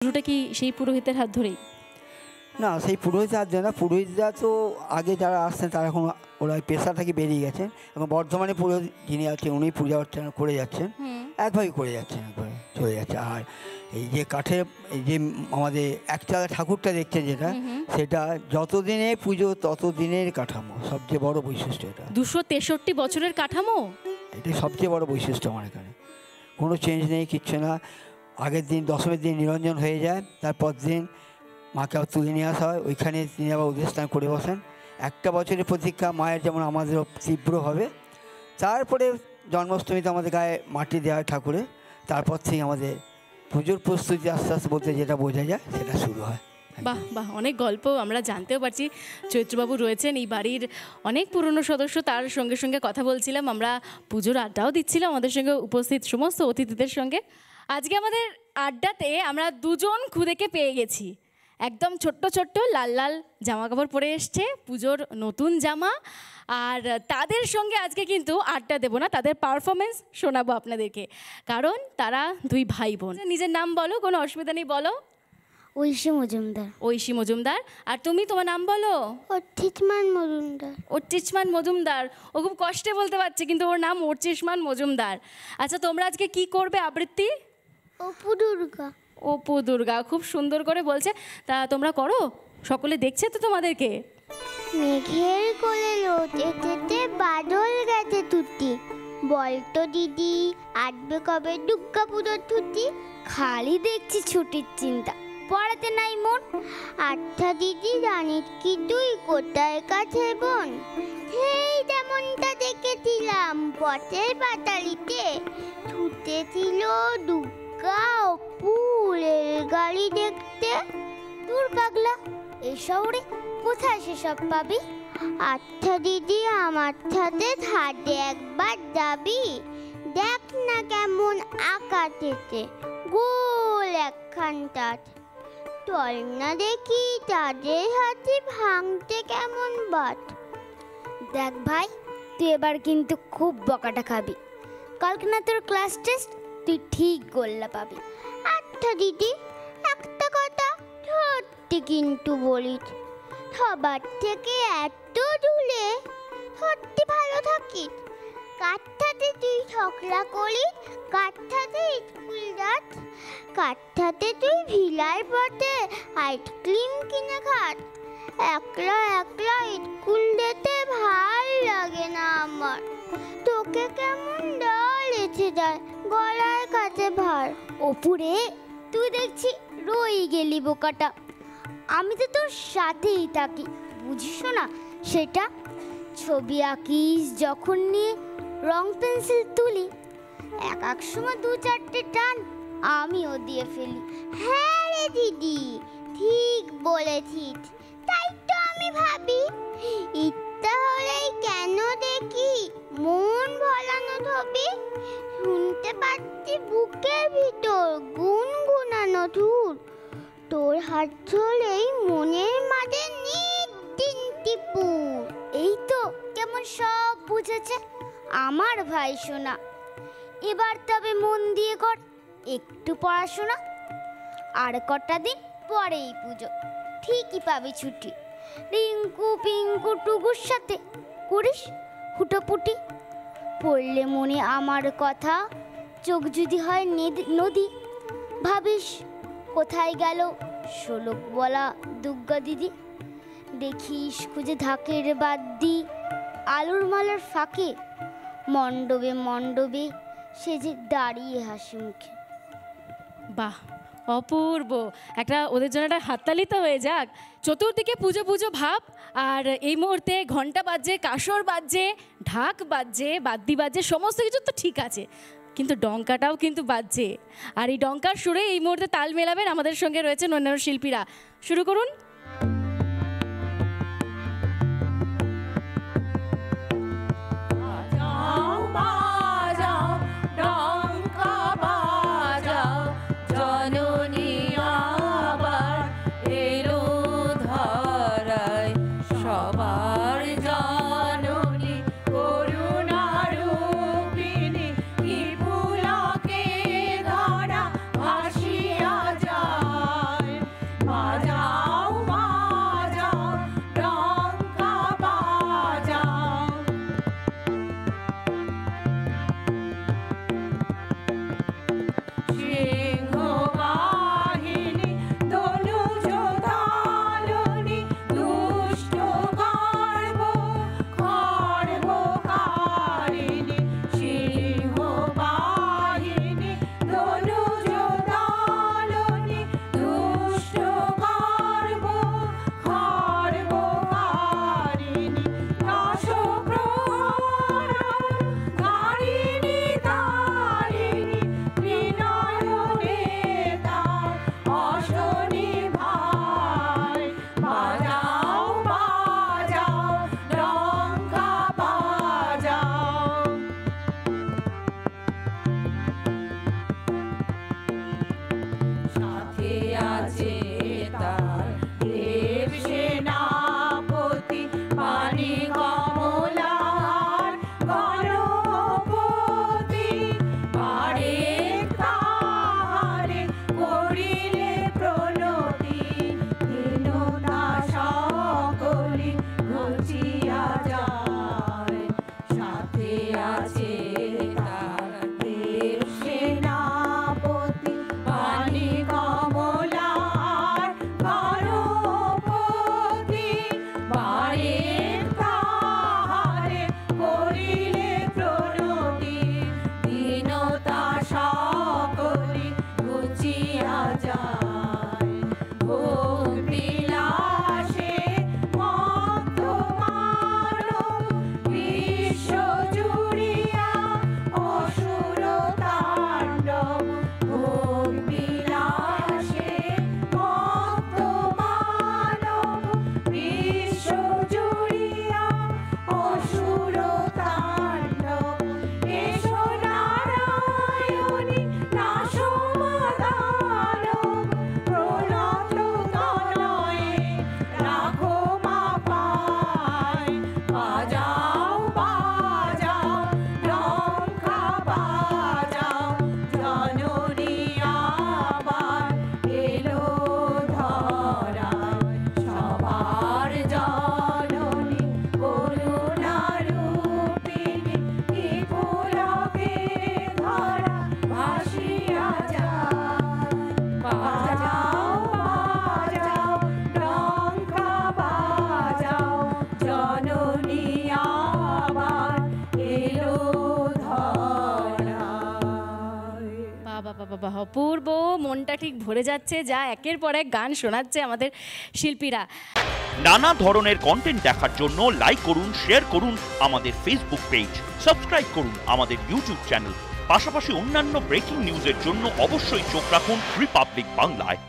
শুরুটা কি সেই পুরোহিতের হাত ধরেই? না, সেই পুরোহিত হাত ধরে না। পুরোহিতরা তো আগে যারা আসছেন তারা এখন ওরা পেশা থেকে বেরিয়ে গেছেন। এখন বর্ধমানে পুরোহিত যিনি আছেন উনি পূজা অর্চনা করে যাচ্ছেন, একভাবেই করে যাচ্ছেন, একবারে চলে যাচ্ছে। আর এই যে কাঠের এই যে আমাদের একচালা ঠাকুরটা দেখছেন যেটা, সেটা যতদিনে পুজো ততদিনের কাঠামো, সবচেয়ে বড় বৈশিষ্ট্য এটা। 263 বছরের কাঠামো, এটাই সবচেয়ে বড় বৈশিষ্ট্য আমার এখানে। কোনো চেঞ্জ নেই, কিচ্ছু না। আগের দিন দশমীর দিন নিরঞ্জন হয়ে যায়, তারপর দিন মাকে আবার তুলে নিয়ে আসা হয়, ওইখানে তিনি আবার উদয়স্থান করে বসেন। একটা বছরের প্রতীক্ষা মায়ের যেমন আমাদেরও তীব্র হবে। তারপরে জন্মাষ্টমীতে আমাদের গায়ে মাটি দেওয়া হয় ঠাকুরে, তারপর থেকে আমাদের পুজোর প্রস্তুতি আস্তে আস্তে বলতে যেটা বোঝা যায় সেটা শুরু হয়। বাহ বাহ, অনেক গল্প আমরা জানতেও পারছি। চৈত্রবাবু রয়েছেন এই বাড়ির অনেক পুরনো সদস্য, তার সঙ্গে সঙ্গে কথা বলছিলাম, আমরা পুজোর আড্ডাও দিচ্ছিলাম আমাদের সঙ্গে উপস্থিত সমস্ত অতিথিদের সঙ্গে। আজকে আমাদের আড্ডাতে আমরা দুজন খুদেকে পেয়ে গেছি, একদম ছোট্ট ছোট্ট লাল লাল জামা কাপড় পরে এসছে, পুজোর নতুন জামা। আর তাদের সঙ্গে আজকে কিন্তু আড্ডা দেবো না, তাদের পারফরমেন্স শোনাবো আপনাদেরকে, কারণ তারা দুই ভাই বোন। নিজের নাম বলো, কোনো অসুবিধা নেই, বলো। ঐশী মজুমদার। ঐশী মজুমদার। আর তুমি, তোমার নাম বলো। অর্চিষ্মান মজুমদার। অর্চিষ্মান মজুমদার। ও খুব কষ্টে বলতে পারছে কিন্তু ওর নাম অর্চিষ্মান মজুমদার। আচ্ছা, তোমরা আজকে কি করবে আবৃত্তি? অপু দুর্গা। অপু দুর্গা, খুব সুন্দর করে বলছে। তা তোমরা করো, সকলে দেখছে তো তোমাদেরকে। মেঘের কোলে লোটেতে বাদল গেছে তুতি, বলতো দিদি আসবে কবে দুর্গা পুজোর ছুটি, খালি দেখছি ছুটির চিন্তা, পড়াতে নাই মন। আচ্ছা দিদি জানিস কি তুই কোথায় কাছে বোন, সেই যেমনটা দেখেছিলাম পথের পাতালিতে, ছুটেছিল দুর্গা অপু রেলগাড়ি দেখতে। দূর পাগলা, এই শহরে কোথায় সেসব পাবি? আচ্ছা দিদি আমার সাথে ছাদে একবার যাবি, দেখ না কেমন আকাশেতে গোল একখান তাজ, চল না দেখি তাদের হাতে ভাঙতে কেমন বাট। দেখ ভাই, তুই এবার কিন্তু খুব বকাটা খাবি, কালকে না তোর ক্লাস টেস্ট, তুই ঠিক গোল্লা পাবি। আচ্ছা দিদি একটা কথা সত্যি কিন্তু বলিস, সবার থেকে এত দূরে সত্যি ভালো থাকিস, কাঠাতে তুই ঝগড়া করিস, কাঠাতে স্কুল যাস, কাঠাতে তুই ভিলার পথে আইসক্রিম কিনে খাস, একলা একলা স্কুল যেতে ভাল লাগে না আমার, তোকে কেমন ডল এসে যায় গলার কাছে ভার। অপুরে, তুই দেখছি রই গেলি বোকাটা, আমি তো তোর সাথেই থাকি, বুঝিস না সেটা? ছবি আঁকিস যখন নিয়ে রং পেন্সিল তুলি, এক এক সময় দু চারটে টান আমিও দিয়ে ফেলি। হ্যাঁ রে দিদি, ঠিক বলেছিস, তাই তো আমি ভাবি ইচ্ছা হলেই কেন দেখি মন ভোলানো ছবি, শুনতে পাচ্ছি বুকের ভিতর গুনগুনানো সুর, তোর হাত ধরেই মনের মাঝে নিদিন টিপুর। এই তো কেমন সব বুঝেছে আমার ভাই সোনা, এবার তবে মন দিয়ে কর একটু পড়াশোনা, আর কটা দিন পরেই পুজো, ঠিকই পাবি ছুটি, রিঙ্কু পিঙ্কু টুকুর সাথে করিস হুটোপুটি, পড়লে মনে আমার কথা, চোখ যদি হয় নদী, ভাবিস কোথায় গেল শোলক বলা দুর্গা দিদি, দেখিস খুঁজে ধাকের বাদ্যি আলুর মালার ফাঁকে, মণ্ডপে মণ্ডপে সে যে দাঁড়িয়ে হাসি মুখে। বাহ, অপূর্ব। একটা ওদের জন্য একটা হাততালি তো হয়ে যাক। চতুর্দিকে পুজো পুজো ভাব, আর এই মুহূর্তে ঘন্টা বাজছে, কাসর বাজছে, ঢাক বাজছে, বাদ্যি বাজছে, সমস্ত কিছু তো ঠিক আছে, কিন্তু ডঙ্কাটাও কিন্তু বাজছে। আর এই ডঙ্কার সুরে এই মুহূর্তে তাল মেলাবেন আমাদের সঙ্গে রয়েছেন অন্যান্য শিল্পীরা। শুরু করুন। কি পুলকে ধরা ভাসিয়া যায়। আসনি ভাই, বাজাও বাজাও ডঙ্কা বাজাও। সাথে আছে তার দেব সেনাপতি পানি কমলার গণপতি, পারে তাহারে করিলে প্রণতি, দীনতা সকলি ঘুচিয়া যায়। সাথে আছে তার দেব সেনাপতি পানি কমলার গণপতি, পারে তাহারে করিলে প্রণতি, দীনতা সকলি ঘুচিয়া যায়। ভোগ বিলাসে মত্ত মানব বিশ্ব জুড়িয়া অসুর তাণ্ডব, ভোগ বিলাসে মত্ত মানব বিশ্ব জুড়িয়া অসুর তাণ্ডব। এসো নারায়ণী নাশো মাদানব, প্রণত তনয়ে রাখো মা পায়। বাজাও বাজাও ডঙ্কা বাজাও, জননী আবার এলো ধরায়। সবার জননী করুণারূপিণী, কি পুলকে ধরা ভাসিয়া যায়। বাজাও বাজাও ডঙ্কা বাজাও, জননী আবার এলো ধরায়। বাবা বাবা বাহ, অপূর্ব, মনটা ঠিক ভরে যাচ্ছে যা একের পর এক গান শোনাচ্ছে আমাদের শিল্পীরা। নানা ধরনের কন্টেন্ট দেখার জন্য লাইক করুন, শেয়ার করুন আমাদের ফেসবুক পেজ, সাবস্ক্রাইব করুন আমাদের ইউটিউব চ্যানেল। পাশাপাশি অন্যান্য ব্রেকিং নিউজের জন্য অবশ্যই চোখ রাখুন রিপাবলিক বাংলায়।